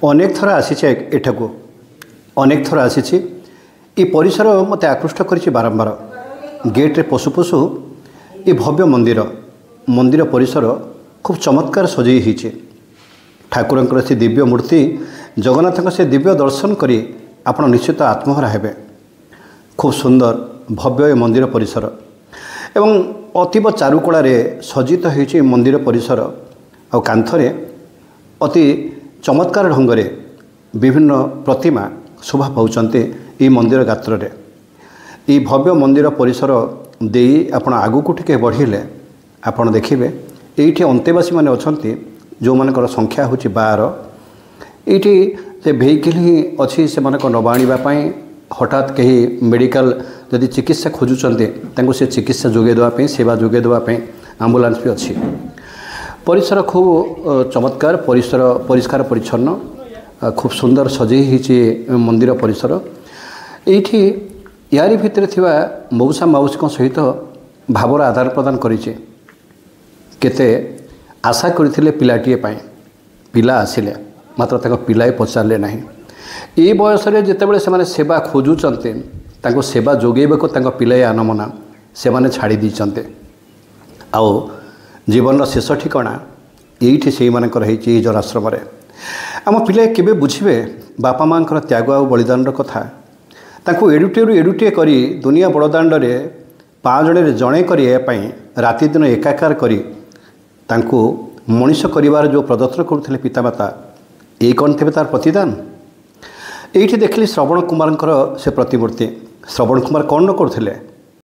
अनेक थर आसी एठाकू अनेक थर आसी परिसर मत आकृष्ट कर बारंबार गेट्रे पशु पशु ये भव्य मंदिर मंदिर परिसर खूब चमत्कार सजई होती ठाकुर से दिव्य मूर्ति जगन्नाथ से दिव्य दर्शन करी आपण निश्चित आत्महरा हेबे। खूब सुंदर भव्य मंदिर परिसर एवं अतीब चारुकला सज्जित होती मंदिर परिसर और कांथरे अति चमत्कार ढंग से विभिन्न प्रतिमा शोभा पाँच ये मंदिर गात्र ये भव्य मंदिर परिसर दे आपण आगू टिके बढ़िले आपण देखिए ये अंतेवासी मैंने अच्छा जो मानकर संख्या हूँ 12 ये से भेहिकल ही अच्छी से मानक नवा आने हठात कहीं मेडिकल जदि चिकित्सा खोजुंट से चिकित्सा जोगे देवाई सेवा जोगे देवाई आम्बुलांस भी अच्छी परिसर खूब चमत्कार परिसर परिष्कार परिच्छन्न खूब सुंदर सजई होती मंदिर परिसर ये यारी भितर थिबा मौसा माउसी सहित भावर आदान प्रदान करिचे केते आशा करथिले पिलाटीए पाए पिला आसिले मात्र ताको पिलाए पचारे ना ये बयस जितेबाला से सेवा खोजुंटे सेवा जोगेबको पिलाए आनमना से छाड़ी दीचंते आओ जीवन शेष ठिकाना ये से जराश्रम आम पिला केबे बुझे बापा माँ त्याग आ बलिदान कथा एडुटे करी दुनिया बड़दाण्ड रे 5 जन जड़े करने राति दिन एकाकार करी मनीष करिवार जो प्रदर्शन करुले पितामाता ये कौन थे तार प्रतिदान ये देखिली श्रवण कुमार से प्रतिमूर्ति श्रवण कुमार कौन न करुले